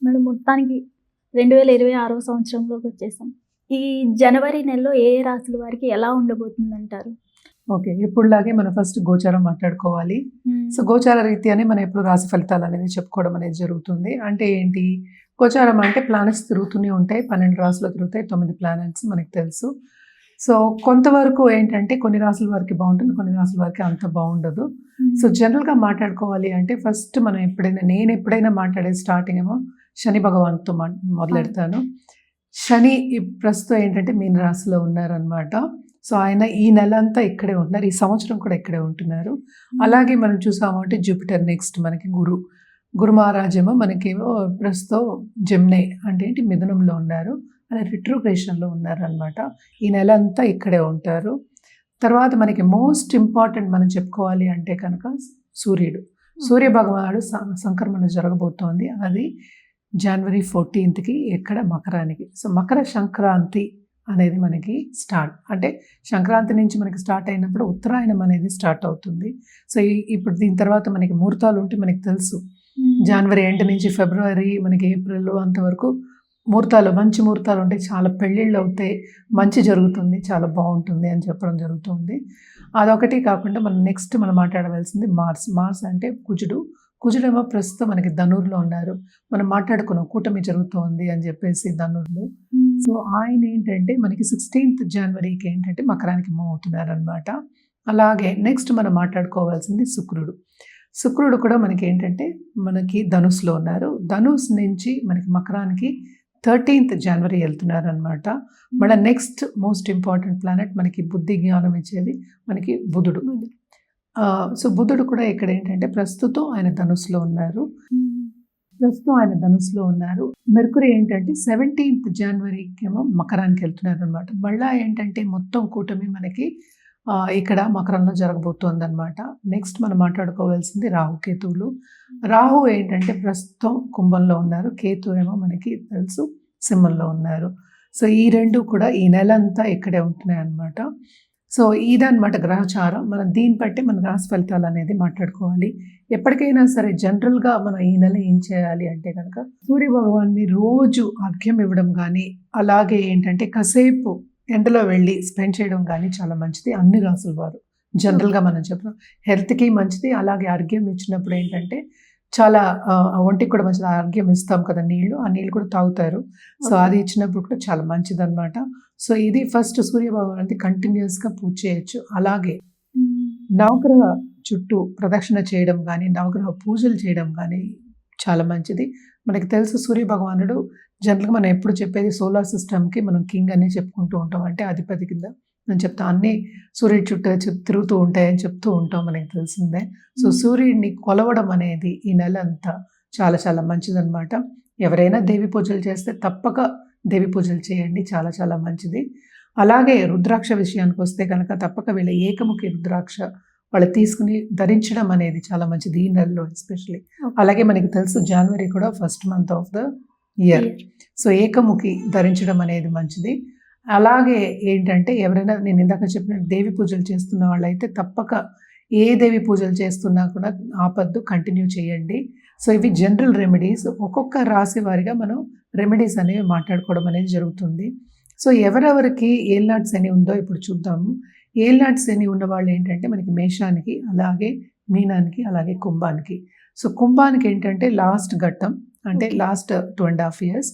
Madam మొత్తానికి 2026 సంవత్సరంలోకి వచ్చేసాం. ఈ జనవరి నెలలో ఏ రాశుల వారికి ఎలా ఉండబోతుందంటారు? ఓకే. ఎప్పుడులాగే మనం ఫస్ట్ గోచారం మాట్లాడుకోవాలి. సో, గోచార రీత్యానే మనం ఎప్పుడు రాశి ఫలితాలనేది చెప్పుకోవడం అనేది జరుగుతుంది. అంటే ఏంటి? గోచారం అంటే ప్లానెట్స్ తిరుగుతూనే ఉంటాయి. 12 రాశులు తిరుగుతాయి. 9 ప్లానెట్స్ మనకు తెలుసు. సో, కొంతవరకు ఏంటంటే కొన్ని రాశుల వారికి బావుంటుంది. కొన్ని రాశుల వారికి అంత బావుండదు. సో, జనరల్‌గా మాట్లాడుకోవాలి అంటే ఫస్ట్ మనం నేను ఎప్పుడైనా మాట్లాడేది స్టార్టింగ్ ఏమో శని భగవాన్‌తో మొదలెడతాను. శని ప్రస్తుతం ఏంటంటే మీన రాశిలో ఉన్నారనమాట. సో, ఆయన ఈ నెలంతా ఇక్కడే ఉంటున్నారు. ఈ సంవత్సరం కూడా ఇక్కడే ఉంటున్నారు. అలాగే మనం చూసాము అంటే జూపిటర్ నెక్స్ట్ మనకి గురు మహారాజేమో మనకేమో ప్రస్తుతం జెమిని అంటే ఏంటి మిథునంలో ఉన్నారు. అలా రిట్రోగ్రేషన్‌లో ఉన్నారనమాట. ఈ నెలంతా ఇక్కడే ఉంటారు. తర్వాత మనకి మోస్ట్ ఇంపార్టెంట్ మనం చెప్పుకోవాలి అంటే కనుక సూర్య భగవానుడు సంక్రమణ జరగబోతోంది. అది జనవరి 14కి ఎక్కడ మకరానికి. సో, మకర సంక్రాంతి అనేది మనకి స్టార్ట్. అంటే సంక్రాంతి నుంచి మనకి స్టార్ట్ అయినప్పుడు ఉత్తరాయణం అనేది స్టార్ట్ అవుతుంది. సో, ఇప్పుడు దీని తర్వాత మనకి ముహూర్తాలు ఉంటే మనకి తెలుసు. జనవరి ఎండ్ నుంచి ఫిబ్రవరి మనకి ఏప్రిల్ అంతవరకు మంచి ముహూర్తాలు ఉంటాయి. చాలా పెళ్ళిళ్ళు అవుతాయి. మంచి జరుగుతుంది. చాలా బాగుంటుంది అని చెప్పడం జరుగుతుంది. అదొకటి కాకుండా మనం మాట్లాడవలసింది మార్స్ అంటే కుజుడేమో ప్రస్తుతం మనకి ధనుర్లో ఉన్నారు. మనం మాట్లాడుకున్నాం కూటమి జరుగుతోంది అని చెప్పేసి ధనుర్లో. సో, ఆయన ఏంటంటే మనకి 16th జనవరికి ఏంటంటే మకరానికి మూవ్ అవుతున్నారనమాట. అలాగే నెక్స్ట్ మనం మాట్లాడుకోవాల్సింది శుక్రుడు కూడా మనకి ఏంటంటే మనకి ధనుస్సులో ఉన్నారు. ధనుస్ నుంచి మనకి మకరానికి 13th జనవరి వెళ్తున్నారనమాట. మళ్ళీ నెక్స్ట్ మోస్ట్ ఇంపార్టెంట్ ప్లానెట్ మనకి బుద్ధి జ్ఞానం ఇచ్చేది మనకి బుధుడు. సో, బుధుడు కూడా ఇక్కడ ఏంటంటే ప్రస్తుతం ఆయన ధనుస్సులో ఉన్నారు. మెర్కురీ ఏంటంటే 17th జనవరికి ఏమో మకరానికి వెళ్తున్నారు అనమాట. మళ్ళీ ఏంటంటే మొత్తం కూటమి మనకి ఇక్కడ మకరంలో జరగబోతోంది అనమాట. నెక్స్ట్ మనం మాట్లాడుకోవాల్సింది రాహుకేతువులు. రాహు ఏంటంటే ప్రస్తుతం కుంభంలో ఉన్నారు. కేతు ఏమో మనకి తెలుసు సింహంలో ఉన్నారు. సో, ఈ రెండు కూడా ఈ నెలంతా ఇక్కడే ఉంటున్నాయి అనమాట. సో, ఇదన్నమాట గ్రహచారం. మనం దీన్ని బట్టి మన రాశి ఫలితాలు అనేది మాట్లాడుకోవాలి. ఎప్పటికైనా సరే జనరల్గా మనం ఈ నెల ఏం చేయాలి అంటే కనుక సూర్య భగవాన్ని రోజు అర్ఘ్యం ఇవ్వడం కానీ, అలాగే ఏంటంటే కాసేపు ఎండలో వెళ్ళి స్పెండ్ చేయడం కానీ చాలా మంచిది. అన్ని రాసుల వారు జనరల్గా మనం చెప్తాం హెల్త్కి మంచిది. అలాగే అర్ఘ్యం ఇచ్చినప్పుడు ఏంటంటే చాలా ఒంటికి కూడా మంచిది. అర్ఘ్యం ఇస్తాం కదా నీళ్ళు, ఆ నీళ్ళు కూడా తాగుతారు. సో, అది ఇచ్చినప్పుడు కూడా చాలా మంచిది అనమాట. సో, ఇది ఫస్ట్ సూర్య భగవానికి కంటిన్యూస్గా పూజ చేయొచ్చు. అలాగే నవగ్రహ చుట్టూ ప్రదక్షిణ చేయడం కానీ, నవగ్రహ పూజలు చేయడం కానీ చాలా మంచిది. మనకి తెలుసు సూర్య భగవానుడు జనరల్గా మనం ఎప్పుడు చెప్పేది సోలార్ సిస్టమ్కి మనం కింగ్ అని చెప్పుకుంటూ ఉంటాం. అంటే అధిపతి కింద నేను చెప్తాను. అన్నీ సూర్యుడి చుట్టూ తిరుగుతూ ఉంటాయని చెప్తూ ఉంటాం, మనకి తెలిసిందే. సో, సూర్యుడిని కొలవడం అనేది ఈ నెల అంతా చాలా చాలా మంచిదన్నమాట. ఎవరైనా దేవి పూజలు చేస్తే తప్పక దేవి పూజలు చేయండి. చాలా చాలా మంచిది. అలాగే రుద్రాక్ష విషయానికి వస్తే కనుక తప్పక వీళ్ళ ఏకముఖి రుద్రాక్ష వాళ్ళు తీసుకుని ధరించడం అనేది చాలా మంచిది ఈ నెలలో ఎస్పెషలీ. అలాగే మనకి తెలుసు జనవరి కూడా first month of the year. So, ఏకముఖి ధరించడం అనేది మంచిది. అలాగే ఏంటంటే ఎవరైనా నేను ఇందాక చెప్పినట్టు దేవి పూజలు చేస్తున్న వాళ్ళైతే తప్పక ఏ దేవి పూజలు చేస్తున్నా కూడా ఆపద్దు, కంటిన్యూ చేయండి. సో, ఇవి జనరల్ రెమెడీస్. ఒక్కొక్క రాశి వారిగా మనం రెమెడీస్ అనేవి మాట్లాడుకోవడం అనేది జరుగుతుంది. సో, ఎవరెవరికి ఏల్నాటి శని ఉందో ఇప్పుడు చూద్దాము. ఏల్నాటి శని ఉన్న వాళ్ళు ఏంటంటే మనకి మేషానికి, అలాగే మీనానికి, అలాగే కుంభానికి. సో, కుంభానికి ఏంటంటే లాస్ట్ ఘట్టం అంటే లాస్ట్ 2.5 years.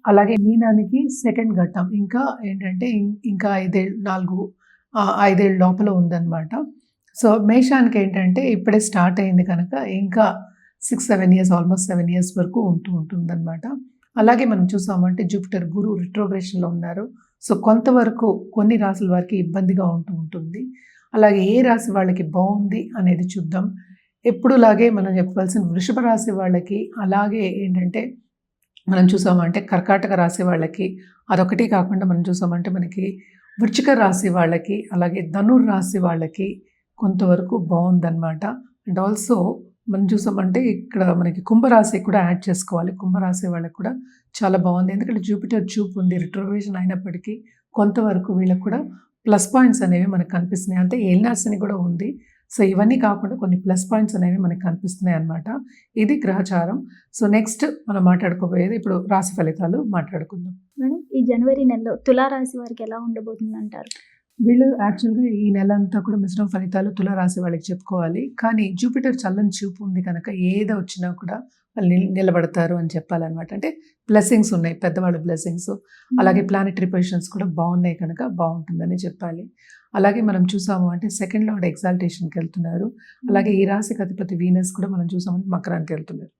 అలాగే మీనానికి సెకండ్ ఘట్టం ఇంకా ఏంటంటే ఇంకా 5 ఏళ్ళ లోపల ఉందన్నమాట. సో, మేషానికి ఏంటంటే ఇప్పుడే స్టార్ట్ అయింది కనుక ఇంకా 6-7 years ఆల్మోస్ట్ 7 years వరకు ఉంటుందన్నమాట. అలాగే మనం చూసామంటే జూపిటర్ గురు రిట్రోగ్రేషన్లో ఉన్నారు. సో, కొంతవరకు కొన్ని రాశుల వారికి ఇబ్బందిగా ఉంటుంది. అలాగే ఏ రాశి వాళ్ళకి బాగుంది అనేది చూద్దాం. ఎప్పుడులాగే మనం చెప్పవలసిన వృషభ రాశి వాళ్ళకి, అలాగే ఏంటంటే మనం చూసామంటే కర్కాటక రాశి వాళ్ళకి, అదొకటి కాకుండా మనం చూసామంటే మనకి వృశ్చిక రాశి వాళ్ళకి, అలాగే ధనుర్ రాశి వాళ్ళకి కొంతవరకు బాగుందన్నమాట. అండ్ ఆల్సో మనం చూసామంటే ఇక్కడ మనకి కుంభరాశి కూడా యాడ్ చేసుకోవాలి. కుంభరాశి వాళ్ళకి కూడా చాలా బాగుంది. ఎందుకంటే జూపిటర్ చూపు ఉంది, రిట్రోగ్రేషన్ అయినప్పటికీ కొంతవరకు వీళ్ళకి కూడా ప్లస్ పాయింట్స్ అనేవి మనకు కనిపిస్తున్నాయి. అంటే ఏలినాటి శని కూడా ఉంది. సో ఇవన్నీ కాకుండా కొన్ని ప్లస్ పాయింట్స్ అనేవి మనకు కనిపిస్తున్నాయి అన్నమాట. ఇది గ్రహచారం. సో నెక్స్ట్ మనం మాట్లాడుకోబోయేది ఇప్పుడు రాశి ఫలితాలు మాట్లాడుకుందాం. మేడం, ఈ జనవరి నెలలో తులారాశి వారికి ఎలా ఉండబోతుంది అంటారు? వీళ్ళు యాక్చువల్గా ఈ నెల అంతా కూడా మిశ్రమ ఫలితాలు తులారాశి వాళ్ళకి చెప్పుకోవాలి. కానీ జూపిటర్ చల్లని చూపు ఉంది కనుక ఏది వచ్చినా కూడా వాళ్ళు నిలబడతారు అని చెప్పాలన్నమాట. అంటే బ్లెస్సింగ్స్ ఉన్నాయి, పెద్దవాళ్ళ బ్లెస్సింగ్స్, అలాగే ప్లానెటరీ పొజిషన్స్ కూడా బాగున్నాయి కనుక బాగుంటుందని చెప్పాలి. అలాగే మనం చూసాము అంటే సెకండ్ లార్డ్ ఎగ్జాల్టేషన్కి వెళ్తున్నారు. అలాగే ఈ రాశికి అధిపతి వీనస్ కూడా మనం చూసామంటే మకరానికి వెళ్తున్నారు.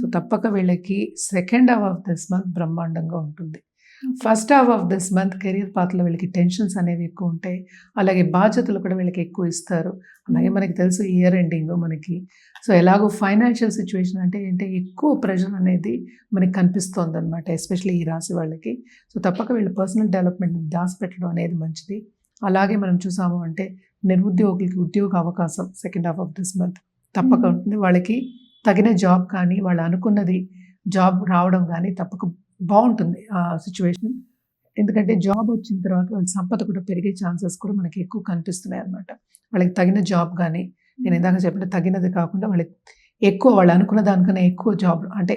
సో తప్పక వీళ్ళకి second half of this month బ్రహ్మాండంగా ఉంటుంది. First half of this month career పాత్రలో వీళ్ళకి టెన్షన్స్ అనేవి ఎక్కువ ఉంటాయి. అలాగే బాధ్యతలు కూడా వీళ్ళకి ఎక్కువ ఇస్తారు. అలాగే మనకి తెలుసు ఇయర్ ఎండింగ్ మనకి. సో ఎలాగో ఫైనాన్షియల్ సిచ్యువేషన్ అంటే ఎక్కువ ప్రెషర్ అనేది మనకి కనిపిస్తోంది అనమాట, ఎస్పెషల్లీ ఈ రాశి వాళ్ళకి. సో తప్పక వీళ్ళు పర్సనల్ డెవలప్మెంట్ దాచిపెట్టడం అనేది మంచిది. అలాగే మనం చూసాము అంటే నిరుద్యోగులకి ఉద్యోగ అవకాశం second half of this month తప్పక ఉంటుంది. వాళ్ళకి తగిన జాబ్ కానీ వాళ్ళు అనుకున్నది జాబ్ రావడం కానీ తప్పక బాగుంటుంది ఆ సిచ్యువేషన్. ఎందుకంటే జాబ్ వచ్చిన తర్వాత వాళ్ళ సంపద కూడా పెరిగే ఛాన్సెస్ కూడా మనకి ఎక్కువ కనిపిస్తున్నాయి అన్నమాట. వాళ్ళకి తగిన జాబ్ కానీ, నేను ఇందాక చెప్పిన తగినది కాకుండా వాళ్ళకి ఎక్కువ వాళ్ళు అనుకున్న దానికన్నా ఎక్కువ జాబ్ అంటే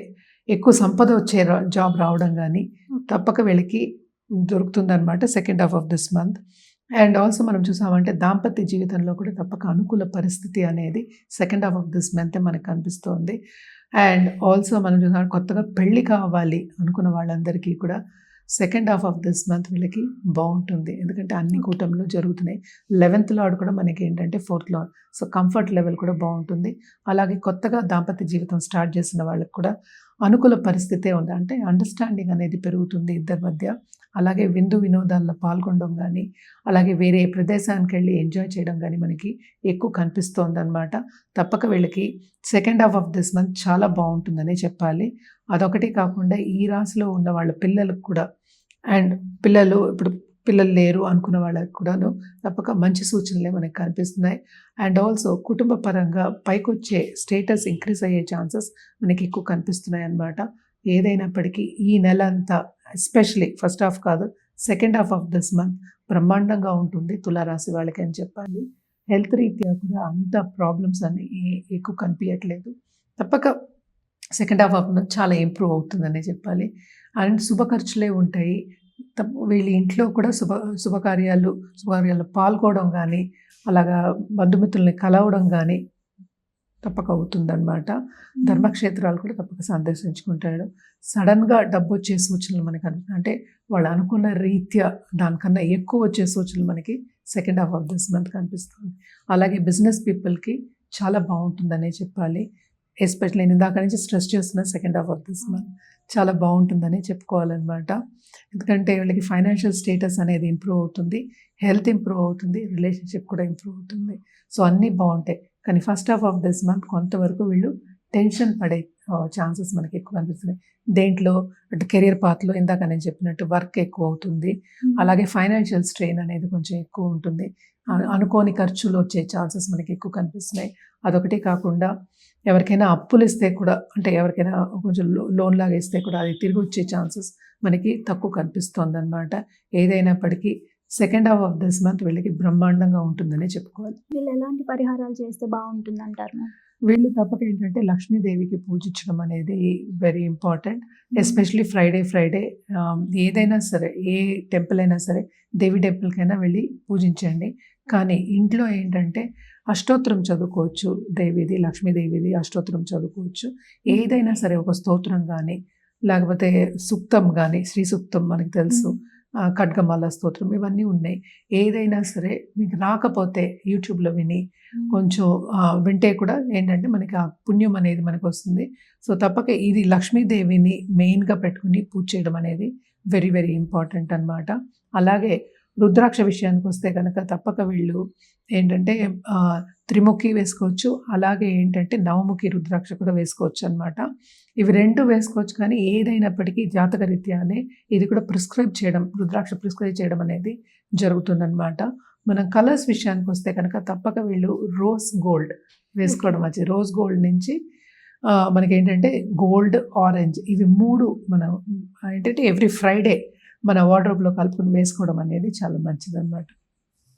ఎక్కువ సంపద వచ్చే జాబ్ రావడం కానీ తప్పక వీళ్ళకి దొరుకుతుందన్నమాట second half of this month. And also మనం చూసామంటే దాంపత్య జీవితంలో కూడా తప్పక అనుకూల పరిస్థితి అనేది second half of this month మనకు కనిపిస్తోంది. అండ్ ఆల్సో మనం చూసాం కొత్తగా పెళ్ళి కావాలి అనుకున్న వాళ్ళందరికీ కూడా second half of this month వీళ్ళకి బాగుంటుంది. ఎందుకంటే అన్ని కూటమిలో జరుగుతున్నాయి. 11th లార్డ్ కూడా మనకి ఏంటంటే 4th lord. So comfort level కూడా బాగుంటుంది. అలాగే కొత్తగా దాంపత్య జీవితం స్టార్ట్ చేసిన వాళ్ళకి కూడా అనుకూల పరిస్థితే ఉంది. అంటే అండర్స్టాండింగ్ అనేది పెరుగుతుంది ఇద్దరి మధ్య. అలాగే విందు వినోదాల్లో పాల్గొనడం కానీ, అలాగే వేరే ప్రదేశానికి వెళ్ళి ఎంజాయ్ చేయడం కానీ మనకి ఎక్కువ కనిపిస్తోంది అనమాట. తప్పక వీళ్ళకి second half of this month చాలా బాగుంటుందనే చెప్పాలి. అదొకటి కాకుండా ఈ రాశిలో ఉన్న వాళ్ళ పిల్లలకు కూడా, అండ్ ఇప్పుడు పిల్లలు లేరు అనుకున్న వాళ్ళకి కూడాను తప్పక మంచి సూచనలే మనకి కనిపిస్తున్నాయి. అండ్ ఆల్సో కుటుంబ పరంగా పైకొచ్చే స్టేటస్ ఇంక్రీజ్ అయ్యే ఛాన్సెస్ మనకి ఎక్కువ కనిపిస్తున్నాయి అన్నమాట. ఏదైనప్పటికీ ఈ నెల అంతా ఎస్పెషలీ ఫస్ట్ హాఫ్ కాదు second half of this month బ్రహ్మాండంగా ఉంటుంది తులారాశి వాళ్ళకి అని చెప్పాలి. హెల్త్ రీత్యా కూడా అంత ప్రాబ్లమ్స్ అని ఎక్కువ కనిపించట్లేదు. తప్పక సెకండ్ హాఫ్ ఆఫ్ మంత్ చాలా ఇంప్రూవ్ అవుతుందనే చెప్పాలి. అండ్ శుభ ఖర్చులే ఉంటాయి. వీళ్ళ ఇంట్లో కూడా శుభకార్యాలు పాల్గొనడం కానీ, అలాగా బంధుమిత్రుల్ని కలవడం కానీ తప్పక అవుతుందన్నమాట. ధర్మక్షేత్రాలు కూడా తప్పక సందర్శించుకుంటాడు. సడన్గా డబ్బు వచ్చే సూచనలు మనకి అంటే వాళ్ళు అనుకున్న రీత్యా దానికన్నా ఎక్కువ వచ్చే సూచనలు మనకి second half of this month కనిపిస్తుంది. అలాగే బిజినెస్ పీపుల్కి చాలా బాగుంటుందనే చెప్పాలి. ఎస్పెషల్లీ నేను ఇందాక నుంచి స్ట్రెస్ చేస్తున్న second half of this month చాలా బాగుంటుందని చెప్పుకోవాలన్నమాట. ఎందుకంటే వీళ్ళకి ఫైనాన్షియల్ స్టేటస్ అనేది ఇంప్రూవ్ అవుతుంది, హెల్త్ ఇంప్రూవ్ అవుతుంది, రిలేషన్షిప్ కూడా ఇంప్రూవ్ అవుతుంది. సో అన్నీ బాగుంటాయి. కానీ first half of this month కొంతవరకు వీళ్ళు టెన్షన్ పడే ఛాన్సెస్ మనకి ఎక్కువ కనిపిస్తున్నాయి. దేంట్లో అంటే కెరియర్ పాత్లో ఇందాక నేను చెప్పినట్టు వర్క్ ఎక్కువ అవుతుంది. అలాగే ఫైనాన్షియల్ స్ట్రెయిన్ అనేది కొంచెం ఎక్కువ ఉంటుంది. అనుకోని ఖర్చులు వచ్చే ఛాన్సెస్ మనకి ఎక్కువ కనిపిస్తున్నాయి. అదొకటి కాకుండా ఎవరికైనా అప్పులు ఇస్తే కూడా, అంటే ఎవరికైనా కొంచెం లోన్ లాగా ఇస్తే కూడా అది తిరిగి వచ్చే ఛాన్సెస్ మనకి తక్కువ కనిపిస్తుంది అనమాట. ఏదైనప్పటికీ second half of this month వీళ్ళకి బ్రహ్మాండంగా ఉంటుందని చెప్పుకోవాలి. వీళ్ళు ఎలాంటి పరిహారాలు చేస్తే బాగుంటుంది అంటారు? వీళ్ళు తప్పక ఏంటంటే లక్ష్మీదేవికి పూజించడం అనేది వెరీ ఇంపార్టెంట్. ఎస్పెషలీ ఫ్రైడే ఏదైనా సరే, ఏ టెంపుల్ అయినా సరే, దేవి టెంపుల్కైనా వెళ్ళి పూజించండి. కానీ ఇంట్లో ఏంటంటే అష్టోత్తరం చదువుకోవచ్చు, దేవిది లక్ష్మీదేవిది అష్టోత్తరం చదువుకోవచ్చు. ఏదైనా సరే ఒక స్తోత్రం కానీ, లేకపోతే సూక్తం కానీ, శ్రీ సూక్తం మనకు తెలుసు, ఖడ్గమాల స్తోత్రం ఇవన్నీ ఉన్నాయి. ఏదైనా సరే మీకు రాకపోతే యూట్యూబ్లో విని కొంచెం వింటే కూడా ఏంటంటే మనకి ఆ పుణ్యం అనేది మనకు వస్తుంది. సో తప్పక ఇది లక్ష్మీదేవిని మెయిన్గా పెట్టుకుని పూజ చేయడం అనేది వెరీ వెరీ ఇంపార్టెంట్ అన్నమాట. అలాగే రుద్రాక్ష విషయానికి వస్తే కనుక తప్పక వీళ్ళు ఏంటంటే త్రిముఖి వేసుకోవచ్చు, అలాగే ఏంటంటే నవముఖి రుద్రాక్ష కూడా వేసుకోవచ్చు అనమాట. ఇవి రెండు వేసుకోవచ్చు. కానీ ఏదైనప్పటికీ జాతక రీత్యానే ఇది కూడా రుద్రాక్ష ప్రిస్క్రైబ్ చేయడం అనేది జరుగుతుందన్నమాట. మనం కలర్స్ విషయానికి వస్తే కనుక తప్పక వీళ్ళు రోజ్ గోల్డ్ వేసుకోవడం మంచిది. రోజ్ గోల్డ్ నుంచి మనకి ఏంటంటే గోల్డ్, ఆరెంజ్ ఇవి 3 మనం ఏంటంటే ఎవ్రీ ఫ్రైడే మన వార్డ్రోబ్లో కలుపుకొని వేసుకోవడం అనేది చాలా మంచిది అనమాట.